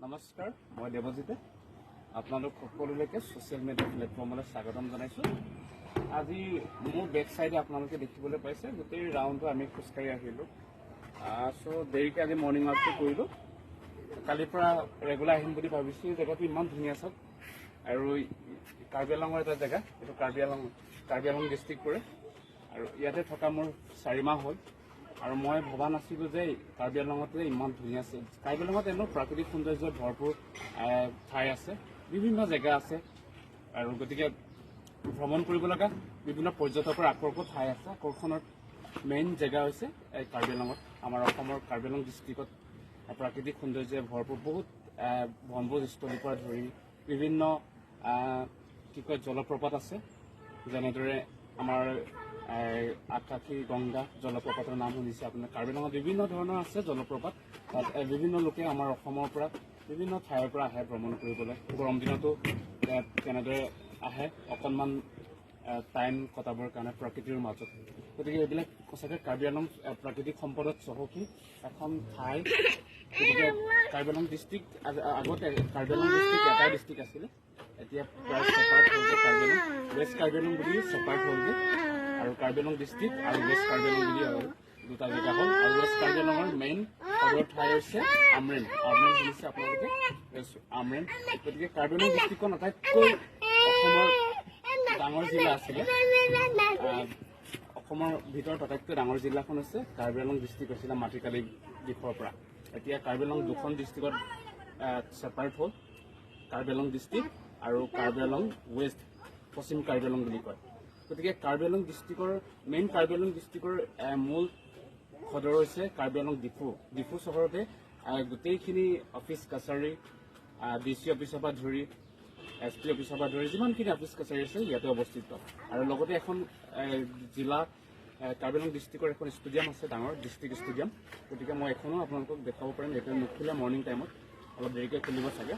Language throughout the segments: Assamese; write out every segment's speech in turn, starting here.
নমস্কাৰ, মই দেৱজিতে আপোনালোক সকলোলৈকে ছ'চিয়েল মিডিয়া প্লেটফৰ্মলৈ স্বাগতম জনাইছোঁ। আজি মোৰ বেক চাইডে আপোনালোকে দেখিবলৈ পাইছে গোটেই ৰাউণ্ডটো আমি খোজকাঢ়ি আহিলোঁ। দেৰিকৈ আজি মৰ্ণিং ৱাকটো কৰিলোঁ। কালিৰ পৰা ৰেগুলাৰ আহিম বুলি ভাবিছোঁ। জেগাটো ইমান ধুনীয়া চাওক, আৰু কাৰ্বি আংলঙৰ এটা জেগা, এইটো কাৰ্বি আংলং ডিষ্ট্ৰিক্ট পৰে, আৰু ইয়াতে থকা মোৰ 4 মাহ হ'ল। আৰু মই ভবা নাছিলোঁ যে কাৰ্বি আংলঙতে ইমান ধুনীয়া আছে। কাৰ্বি আংলঙত এনেও প্ৰাকৃতিক সৌন্দৰ্যৰ ভৰপূৰ ঠাই আছে, বিভিন্ন জেগা আছে, আৰু গতিকে ভ্ৰমণ কৰিব লগা বিভিন্ন পৰ্যটকৰ আকৰ্ষক ঠাই আছে। আকৰ্ষণৰ মেইন জেগা হৈছে এই কাৰ্বি আংলঙত। আমাৰ অসমৰ কাৰ্বি আংলং ডিষ্ট্ৰিক্টত প্ৰাকৃতিক সৌন্দৰ্যৰে ভৰপূৰ বহুত বনভোজস্থলীৰ পৰা ধৰি বিভিন্ন জলপ্ৰপাত আছে। যেনেদৰে আমাৰ আকাশী গংগা জলপ্ৰপাতৰ নাম শুনিছে আপোনাৰ। কাৰ্বি আংলঙত বিভিন্ন ধৰণৰ আছে জলপ্ৰপাত। তাত বিভিন্ন লোকে আমাৰ অসমৰ পৰা বিভিন্ন ঠাইৰ পৰা আহে ভ্ৰমণ কৰিবলৈ। গৰম দিনতো তেনেদৰে আহে অকণমান টাইম কটাবৰ কাৰণে প্ৰকৃতিৰ মাজত। গতিকে এইবিলাক সঁচাকৈ কাৰ্বি আংলং প্ৰাকৃতিক সম্পদত চহকী এখন ঠাই। গতিকে কাৰ্বি আংলং ডিষ্ট্ৰিক্ট আগতে কাৰ্বি আংলং ডিষ্ট্ৰিক্ট এটাই ডিষ্ট্ৰিক্ট আছিলে, এতিয়া প্ৰায় ছেপাৰেট হ'লগৈ। কাৰ্বি আংলং ৱেষ্ট কাৰ্বি আংলং বুলি ছেপাৰেট হ'লগৈ, আৰু কাৰ্বি আংলং ডিষ্ট্ৰিক্ট আৰু ৱেষ্ট কাৰ্বি আংলং বুলি দুটা জেগা হ'ল। আৰু ৱেষ্ট কাৰ্বি আংলঙৰ মেইন সদৰ ঠাই হৈছে আমৰেম। আমৰেম শুনিছে আপোনালোকে, আমৰেম। গতিকে কাৰ্বি আংলং ডিষ্ট্ৰিক্টখন আটাইতকৈ অসমৰ ডাঙৰ জিলা আছিলে। অসমৰ ভিতৰত আটাইতকৈ ডাঙৰ জিলাখন হৈছে কাৰ্বি আংলং ডিষ্ট্ৰিক্ট আছিলে মাটিকালি দিশৰ পৰা। এতিয়া কাৰ্বি আংলং দুখন ডিষ্ট্ৰিক্টত ছেপাৰেট হ'ল, কাৰ্বি আংলং ডিষ্ট্ৰিক্ট আৰু কাৰ্বি আংলং ৱেষ্ট, পশ্চিম কাৰ্বি আংলং বুলি কয়। গতিকে কাৰ্বি আংলং ডিষ্ট্ৰিক্টৰ কাৰ্বি আংলং ডিষ্ট্ৰিক্টৰ মূল সদৰ হৈছে কাৰ্বি আংলং ডিফু চহৰতে গোটেইখিনি অফিচ কাছাৰী, DC অফিচৰ পৰা ধৰি SP অফিচৰ পৰা ধৰি যিমানখিনি অফিচ কাছাৰী আছে ইয়াতে অৱস্থিত। আৰু লগতে এখন জিলা কাৰ্বি আংলং ডিষ্ট্ৰিক্টৰ এখন ষ্টেডিয়াম আছে, ডাঙৰ ডিষ্ট্ৰিক্ট ষ্টেডিয়াম। গতিকে মই এখনো আপোনালোকক দেখাব পাৰিম। এইটো নুখুলে মৰ্ণিং টাইমত, অলপ দেৰিকৈ খুলিব চাগে,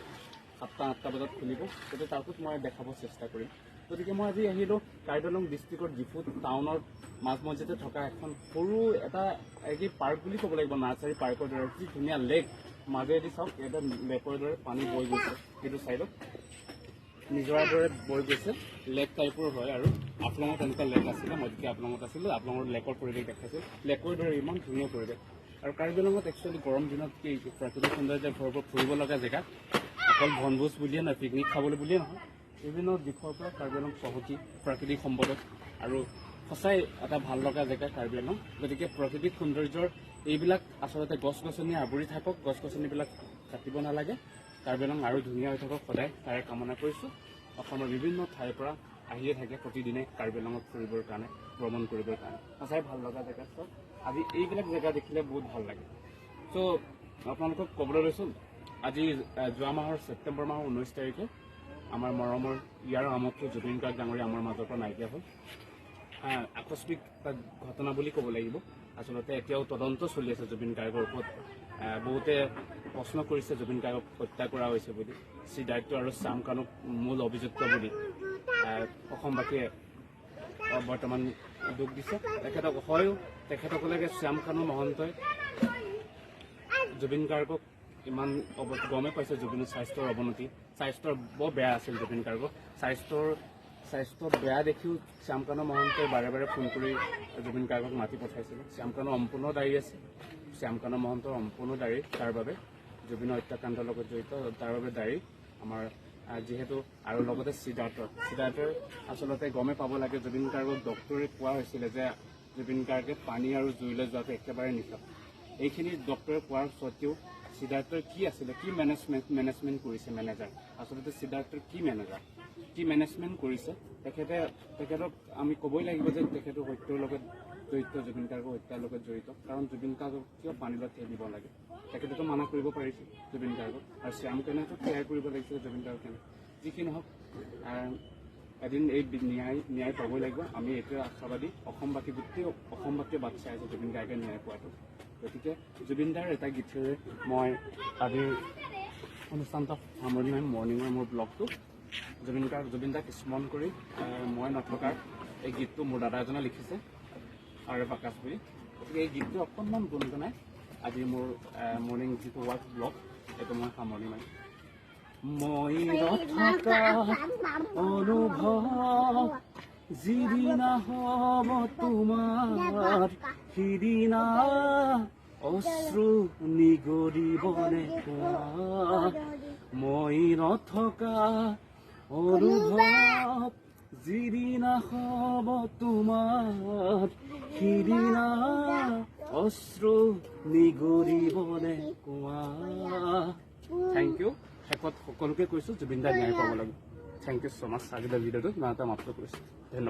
7-8টা বজাত খুলিব। গতিকে তাতো মই দেখাব চেষ্টা কৰিম। গতিকে মই আজি আহিলোঁ কাৰ্বি আংলং ডিষ্ট্ৰিক্টৰ ডিফু টাউনৰ মাজমজিয়াতে থকা এখন সৰু এটা পাৰ্ক বুলি ক'ব লাগিব, নাৰ্চাৰী পাৰ্কৰ দৰে। যি ধুনীয়া লেক মাজেদি চাওক, এটা লেকৰ দৰে পানী বৈ গৈছে, সেইটো ছাইডত নিজৰাৰ দৰে বৈ গৈছে, লেক টাইপৰ হয়। আৰু আফলঙত এনেকুৱা লেক আছিলে, মই যেতিয়া আফলঙত আছিলোঁ, আফলঙৰ লেকৰ পৰিৱেশ দেখাইছিল, লেকৰ দৰে ইমান ধুনীয়া পৰিৱেশ। আৰু কাৰ্বি আংলঙত একচুৱেলি গৰম দিনত কি প্ৰাকৃতিক সৌন্দৰ্যৰ ভৰপূৰ ফুৰিব লগা জেগা, অকল বনভোজ বুলিয়ে নহয়, পিকনিক খাবলৈ বুলিয়ে নহয়, বিভিন্ন দিশৰ পৰা কাৰ্বি আংলং চহকী প্ৰাকৃতিক সম্পদত। আৰু সঁচাই এটা ভাল লগা জেগা কাৰ্বি আংলং। গতিকে প্ৰাকৃতিক সৌন্দৰ্যৰ এইবিলাক আচলতে গছ গছনি আৱৰি থাকক, গছ গছনিবিলাক কাটিব নালাগে, কাৰ্বি আংলং আৰু ধুনীয়া হৈ থাকক, সদায় তাৰে কামনা কৰিছোঁ। অসমৰ বিভিন্ন ঠাইৰ পৰা আহিয়ে থাকে প্ৰতিদিনে কাৰ্বি আংলঙত ফুৰিবৰ কাৰণে, ভ্ৰমণ কৰিবৰ কাৰণে। সঁচাই ভাল লগা জেগা চব। আজি এইবিলাক জেগা দেখিলে বহুত ভাল লাগে। আপোনালোকক ক'বলৈ লৈছোঁ, আজি যোৱা মাহৰ ছেপ্টেম্বৰ মাহৰ 19 তাৰিখে আমাৰ মৰমৰ ইয়াৰ আমত্ৰু জুবিন গাৰ্গ ডাঙৰীয়া আমাৰ মাজৰ পৰা নাইকিয়া হ'ল। আকস্মিক এটা ঘটনা বুলি ক'ব লাগিব। আচলতে এতিয়াও তদন্ত চলি আছে জুবিন গাৰ্গৰ ওপৰত। বহুতে প্ৰশ্ন কৰিছে জুবিন গাৰ্গক হত্যা কৰা হৈছে বুলি। সিদ্ধাৰ্থ আৰু শ্যাম কানুক মূল অভিযুক্ত বুলি অসমবাসীয়ে বৰ্তমান দুখ দিছে। তেখেতসকলে শ্যাম কানু মহন্তই জুবিন গাৰ্গক ইমান গমেই পাইছে জুবিনৰ স্বাস্থ্যৰ অৱনতি, স্বাস্থ্যৰ বৰ বেয়া আছিল জুবিন গাৰ্গৰ। স্বাস্থ্য বেয়া দেখিও শ্যাম কানু মহন্তই বাৰে বাৰে ফোন কৰি জুবিন গাৰ্গক মাতি পঠাইছিলে। শ্যাম কানু সম্পূৰ্ণ দায়ী আছে, শ্যাম কানু মহন্তৰ সম্পূৰ্ণ দায়ী তাৰ বাবে, জুবিনৰ হত্যাকাণ্ডৰ লগত জড়িত তাৰ বাবে দায়ী আমাৰ যিহেতু। আৰু লগতে সিদ্ধাৰ্থৰ আচলতে গমেই পাব লাগে, জুবিন গাৰ্গক ডক্টৰে কোৱা হৈছিলে যে জুবিন গাৰ্গে পানী আৰু জুইলৈ যোৱাটো একেবাৰে নিষেধ। এইখিনি ডক্টৰে কোৱাৰ স্বত্তেও সিদ্ধাৰ্থৰ কি আছিলে, কি মেনেজমেণ্ট কৰিছে মেনেজাৰ, আচলতে সিদ্ধাৰ্থৰ কি মেনেজমেণ্ট কৰিছে তেখেতক আমি ক'বই লাগিব যে তেখেতৰ হত্যাৰ লগত জড়িত, জুবিন গাৰ্গৰ হত্যাৰ লগত জড়িত। কাৰণ জুবিন গাৰ্গক কিয় পানীলৈ ঠেলিব লাগে, তেখেতেতো মানা কৰিব পাৰিছিল জুবিন গাৰ্গক। আৰু শ্যাম কানুৱেতো ক্লিয়াৰ কৰিব লাগিছিল জুবিন গাৰ্গক। যি কি নহওক, এদিন এই ন্যায় পাবই লাগিব। আমি এইটোৱে আশাবাদী, গোটেই অসমবাসীয়ে বাট চাই আছে জুবিন গাৰ্গে ন্যায় পোৱাটো। গতিকে জুবিন দাৰ এটা গীতেৰে মই আজিৰ অনুষ্ঠানটো সামৰণি মাৰিম, মৰ্ণিঙৰ মোৰ ব্লগটো। জুবিন দাক স্মৰণ কৰি মই নথকাৰ এই গীতটো মোৰ দাদা এজনে লিখিছে, আৰে প্ৰকাশ বুলি। গতিকে এই গীতটো অকণমান গুণগুণাই আজি মোৰ মৰ্ণিং যিটো ৱাক ব্লগ এইটো মই সামৰণি মাৰিম মই নথকা অনুভৱ যিদিনা হ'ব তোমাৰ সিদিনা অশ্ৰু নিগৰিবনে কোৱা মই নথকা অনুভৱ যিদিনা হ'ব তোমাৰ সিদিনা অশ্ৰু নিগৰিবনে কোৱা থেংক ইউ শেষত সকলোকে কৈছোঁ জুবিন দাৰ ন্যায় পাব লাগে থেংক ইউ ছ' মাছ আজিলৈ ভিডিঅ'টো ইমান এটা মাত্ৰ কৰিছোঁ ধন্যবাদ